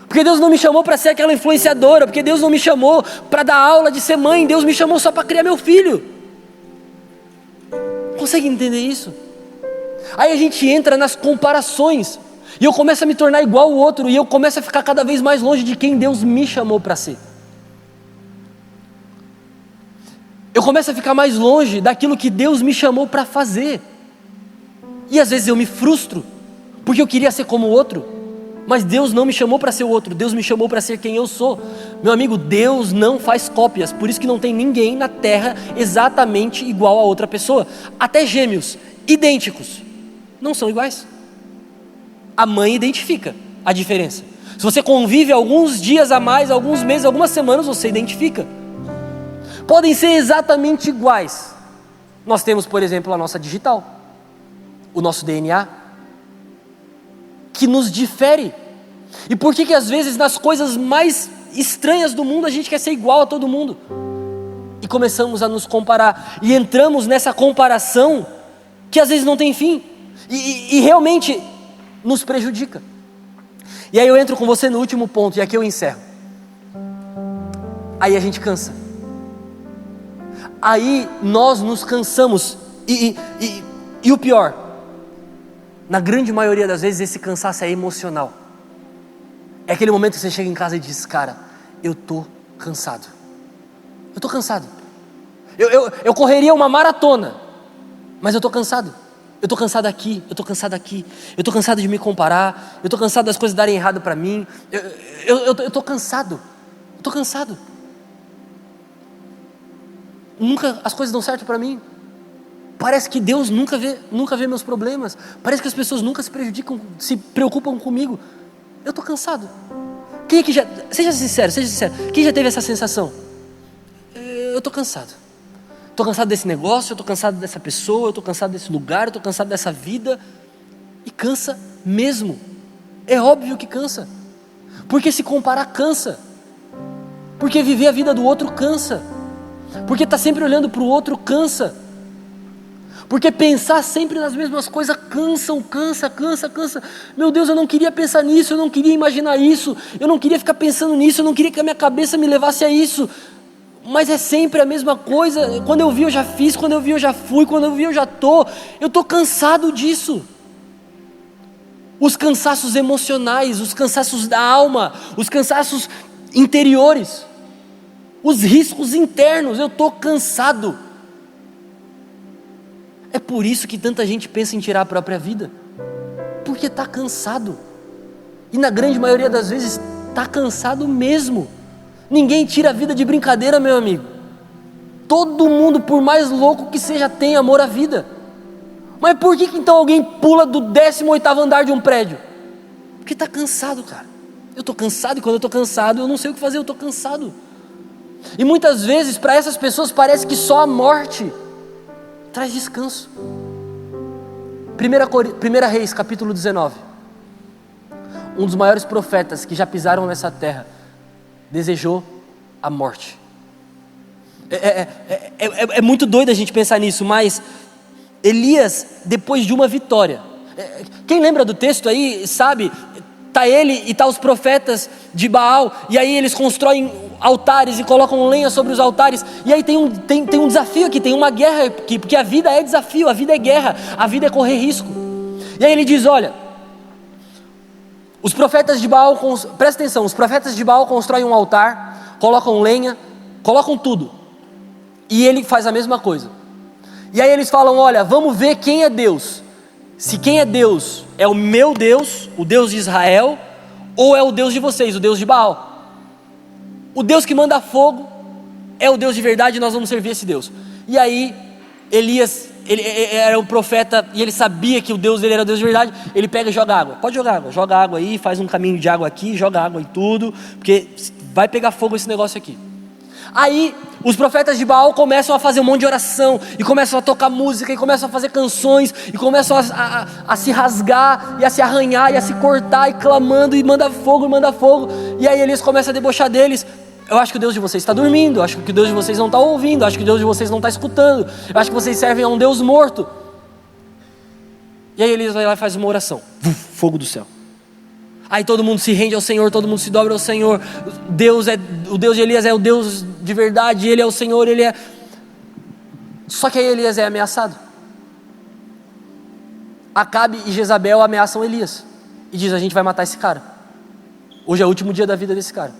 Porque Deus não me chamou para ser aquela influenciadora. Porque Deus não me chamou para dar aula de ser mãe. Deus me chamou só para criar meu filho. Consegue entender isso? Aí a gente entra nas comparações, e eu começo a me tornar igual ao outro, e eu começo a ficar cada vez mais longe de quem Deus me chamou para ser. Eu começo a ficar mais longe daquilo que Deus me chamou para fazer. E às vezes eu me frustro, porque eu queria ser como o outro, mas Deus não me chamou para ser o outro, Deus me chamou para ser quem eu sou. Meu amigo, Deus não faz cópias, por isso que não tem ninguém na terra exatamente igual a outra pessoa. Até gêmeos, idênticos, não são iguais. A mãe identifica a diferença. Se você convive alguns dias a mais, alguns meses, algumas semanas, você identifica. Podem ser exatamente iguais. Nós temos, por exemplo, a nossa digital, o nosso DNA, que nos difere. E por que às vezes nas coisas mais estranhas do mundo a gente quer ser igual a todo mundo? E e começamos a nos comparar, e entramos nessa comparação que às vezes não tem fim, e realmente nos prejudica. E aí eu entro com você no último ponto, e aqui eu encerro. Aí a gente cansa. Aí nós nos cansamos, e o pior, na grande maioria das vezes esse cansaço é emocional. É aquele momento que você chega em casa e diz: cara, eu tô cansado. Eu tô cansado. Eu correria uma maratona, mas eu tô cansado. Eu tô cansado aqui, eu tô cansado aqui. Eu tô cansado de me comparar. Eu tô cansado das coisas darem errado para mim. Eu tô cansado. Eu tô cansado. Nunca as coisas dão certo para mim. Parece que Deus nunca vê meus problemas. Parece que as pessoas nunca se preocupam comigo. Eu tô cansado. Quem é que seja sincero. Quem já teve essa sensação? Eu tô cansado. Estou cansado desse negócio, eu estou cansado dessa pessoa, eu estou cansado desse lugar, eu estou cansado dessa vida. E cansa mesmo. É óbvio que cansa. Porque se comparar cansa. Porque viver a vida do outro cansa. Porque estar sempre olhando para o outro cansa. Porque pensar sempre nas mesmas coisas cansa. Meu Deus, eu não queria pensar nisso, eu não queria imaginar isso, eu não queria ficar pensando nisso, eu não queria que a minha cabeça me levasse a isso. Mas é sempre a mesma coisa. Quando eu vi eu já fiz, quando eu vi eu já fui, quando eu vi eu já estou. Eu estou cansado disso. Os cansaços emocionais, os cansaços da alma, os cansaços interiores, os riscos internos, eu estou cansado. É por isso que tanta gente pensa em tirar a própria vida, porque está cansado. E na grande maioria das vezes está cansado mesmo. Ninguém tira a vida de brincadeira, meu amigo. Todo mundo, por mais louco que seja, tem amor à vida. Mas por que então alguém pula do 18º andar de um prédio? Porque está cansado, cara. Eu estou cansado, e quando eu estou cansado eu não sei o que fazer, eu estou cansado. E muitas vezes para essas pessoas parece que só a morte traz descanso. 1 Reis, capítulo 19. Um dos maiores profetas que já pisaram nessa terra desejou a morte. É muito doido a gente pensar nisso, mas Elias, depois de uma vitória, quem lembra do texto aí, sabe, tá ele e tá os profetas de Baal, e aí eles constroem altares e colocam lenha sobre os altares, e aí tem um desafio aqui, tem uma guerra aqui, porque a vida é desafio, a vida é guerra, a vida é correr risco. E aí ele diz: olha, os profetas de Baal, presta atenção, os profetas de Baal constroem um altar, colocam lenha, colocam tudo, e ele faz a mesma coisa. E aí eles falam: olha, vamos ver quem é Deus. Se quem é Deus é o meu Deus, o Deus de Israel, ou é o Deus de vocês, o Deus de Baal. O Deus que manda fogo é o Deus de verdade, e nós vamos servir esse Deus. E aí Elias, ele era um profeta e ele sabia que o Deus dele era o Deus de verdade. Ele pega e joga água. Pode joga água aí, faz um caminho de água aqui, joga água em tudo, porque vai pegar fogo esse negócio aqui. Aí os profetas de Baal começam a fazer um monte de oração, e começam a tocar música, e começam a fazer canções, e começam a se rasgar, e a se arranhar, e a se cortar, e clamando, e manda fogo, e aí eles começam a debochar deles. Eu acho que o Deus de vocês está dormindo, eu acho que o Deus de vocês não está ouvindo, eu acho que o Deus de vocês não está escutando, eu acho que vocês servem a um Deus morto. E aí Elias vai lá e faz uma oração, fogo do céu. Aí todo mundo se rende ao Senhor, todo mundo se dobra ao Senhor. O Deus de Elias é o Deus de verdade, Ele é o Senhor, Ele é... Só que aí Elias é ameaçado. Acabe e Jezabel ameaçam Elias e diz: a gente vai matar esse cara. Hoje é o último dia da vida desse cara.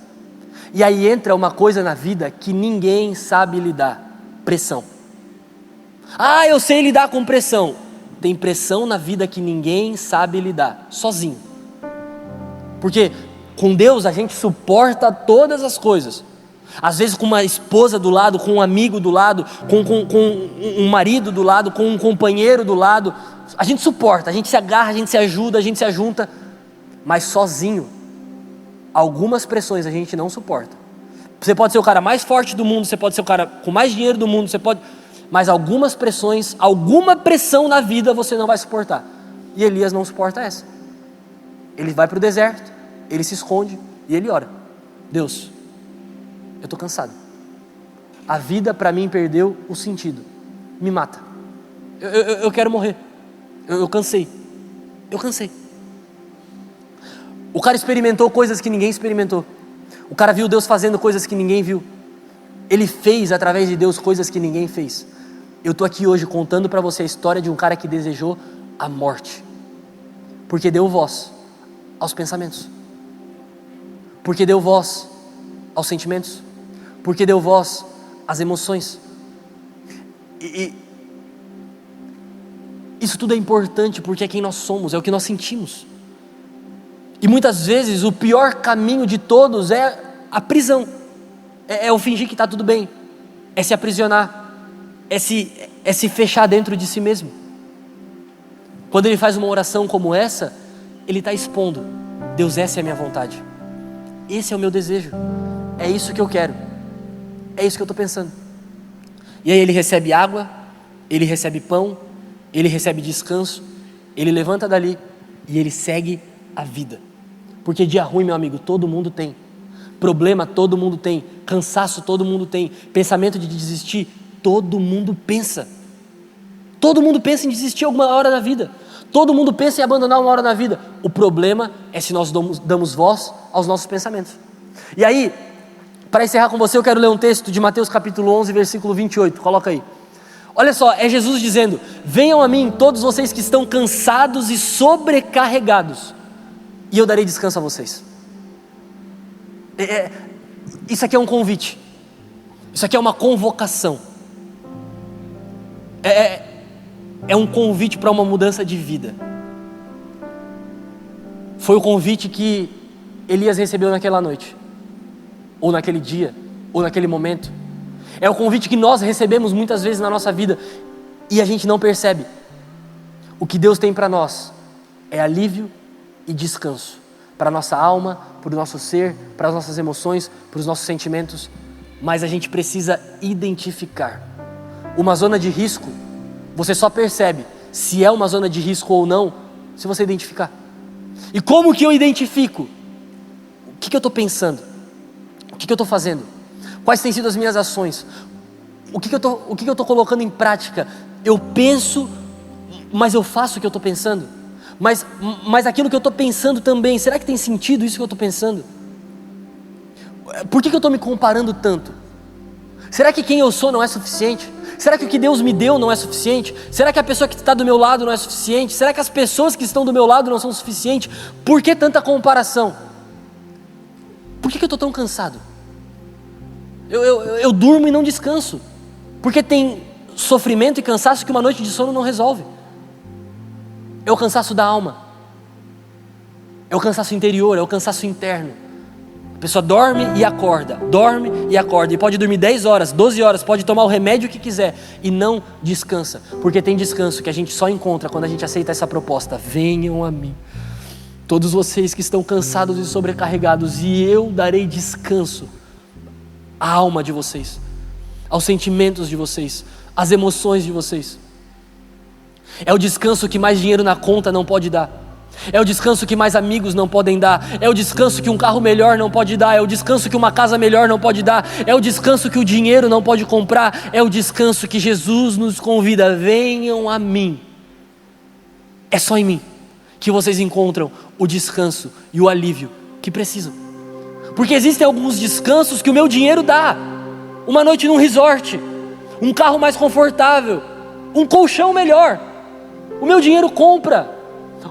E aí entra uma coisa na vida que ninguém sabe lidar: pressão. Ah, eu sei lidar com pressão. Tem pressão na vida que ninguém sabe lidar, sozinho. Porque com Deus a gente suporta todas as coisas. Às vezes com uma esposa do lado, com um amigo do lado, com um marido do lado, com um companheiro do lado, a gente suporta, a gente se agarra, a gente se ajuda, a gente se ajunta. Mas sozinho, algumas pressões a gente não suporta. Você pode ser o cara mais forte do mundo, você pode ser o cara com mais dinheiro do mundo, mas algumas pressões, alguma pressão na vida você não vai suportar. E Elias não suporta essa. Ele vai para o deserto, ele se esconde e ele ora: Deus, eu estou cansado. a vida para mim perdeu o sentido. Me mata. Eu quero morrer. Eu cansei. Eu cansei. O cara experimentou coisas que ninguém experimentou. O cara viu Deus fazendo coisas que ninguém viu. Ele fez através de Deus coisas que ninguém fez. Eu estou aqui hoje contando para você a história de um cara que desejou a morte. Porque deu voz aos pensamentos. Porque deu voz aos sentimentos. Porque deu voz às emoções. E isso tudo é importante porque é quem nós somos, é o que nós sentimos. E muitas vezes o pior caminho de todos é a prisão. É o fingir que está tudo bem. É se aprisionar. É se fechar dentro de si mesmo. Quando ele faz uma oração como essa, ele está expondo: Deus, essa é a minha vontade. Esse é o meu desejo. É isso que eu quero. É isso que eu estou pensando. E aí ele recebe água, ele recebe pão, ele recebe descanso, ele levanta dali e ele segue a vida. Porque dia ruim, meu amigo, todo mundo tem. Problema todo mundo tem. Cansaço todo mundo tem. Pensamento de desistir, todo mundo pensa. Todo mundo pensa em desistir alguma hora da vida. Todo mundo pensa em abandonar uma hora da vida. O problema é se nós damos voz aos nossos pensamentos. E aí, para encerrar com você, eu quero ler um texto de Mateus capítulo 11, versículo 28. Coloca aí. Olha só, é Jesus dizendo: venham a mim todos vocês que estão cansados e sobrecarregados, e eu darei descanso a vocês. Isso aqui é um convite. Isso aqui é uma convocação. É um convite para uma mudança de vida. Foi o convite que Elias recebeu naquela noite, ou naquele dia, ou naquele momento. É o convite que nós recebemos muitas vezes na nossa vida e a gente não percebe. O que Deus tem para nós é alívio e descanso para a nossa alma, para o nosso ser, para as nossas emoções, para os nossos sentimentos. Mas a gente precisa identificar. Uma zona de risco, você só percebe se é uma zona de risco ou não se você identificar. E como que eu identifico? O que eu estou pensando? O que eu estou fazendo? Quais têm sido as minhas ações? O que eu estou colocando em prática? Eu penso, mas eu faço o que eu estou pensando? Mas aquilo que eu estou pensando também, será que tem sentido isso que eu estou pensando? Por que eu estou me comparando tanto? Será que quem eu sou não é suficiente? Será que o que Deus me deu não é suficiente? Será que a pessoa que está do meu lado não é suficiente? Será que as pessoas que estão do meu lado não são suficientes? Por que tanta comparação? Por que eu estou tão cansado? Eu durmo e não descanso, porque tem sofrimento e cansaço que uma noite de sono não resolve. É o cansaço da alma, é o cansaço interior, é o cansaço interno. A pessoa dorme e acorda, e pode dormir 10 horas, 12 horas, pode tomar o remédio que quiser e não descansa, porque tem descanso que a gente só encontra quando a gente aceita essa proposta: venham a mim, todos vocês que estão cansados e sobrecarregados, e eu darei descanso à alma de vocês, aos sentimentos de vocês, às emoções de vocês. É o descanso que mais dinheiro na conta não pode dar. É o descanso que mais amigos não podem dar. É o descanso que um carro melhor não pode dar. É o descanso que uma casa melhor não pode dar. É o descanso que o dinheiro não pode comprar. É o descanso que Jesus nos convida: venham a mim. É só em mim que vocês encontram o descanso e o alívio que precisam. Porque existem alguns descansos que o meu dinheiro dá. Uma noite num resort, um carro mais confortável, um colchão melhor, o meu dinheiro compra.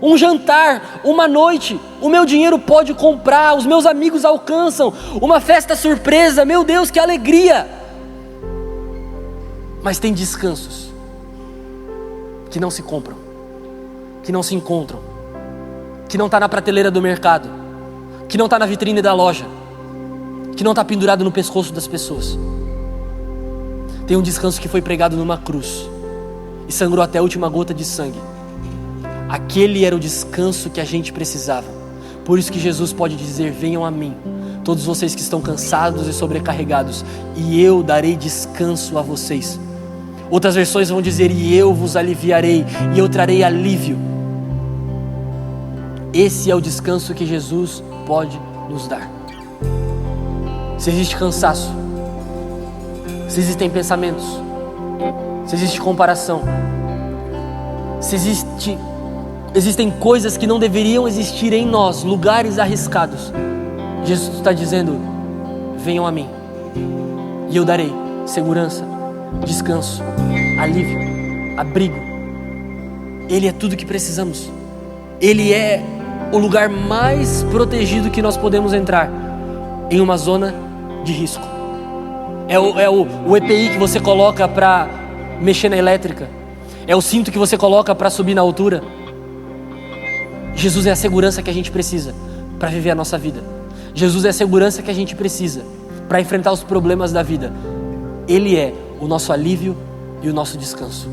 Um jantar, uma noite, o meu dinheiro pode comprar, os meus amigos alcançam, uma festa surpresa, meu Deus, que alegria! Mas tem descansos que não se compram, que não se encontram, que não está na prateleira do mercado, que não está na vitrine da loja, que não está pendurado no pescoço das pessoas. Tem um descanso que foi pregado numa cruz e sangrou até a última gota de sangue. Aquele era o descanso que a gente precisava. Por isso que Jesus pode dizer: venham a mim, todos vocês que estão cansados e sobrecarregados, e eu darei descanso a vocês. Outras versões vão dizer: e eu vos aliviarei, e eu trarei alívio. Esse é o descanso que Jesus pode nos dar. Se existe cansaço, se existem pensamentos, se existe comparação, se existem coisas que não deveriam existir em nós, lugares arriscados, Jesus está dizendo: venham a mim e eu darei segurança, descanso, alívio, abrigo. Ele é tudo que precisamos. Ele é o lugar mais protegido que nós podemos entrar em uma zona de risco. É o EPI que você coloca para mexer na elétrica. É o cinto que você coloca para subir na altura. Jesus é a segurança que a gente precisa para viver a nossa vida. Jesus é a segurança que a gente precisa para enfrentar os problemas da vida. Ele é o nosso alívio e o nosso descanso.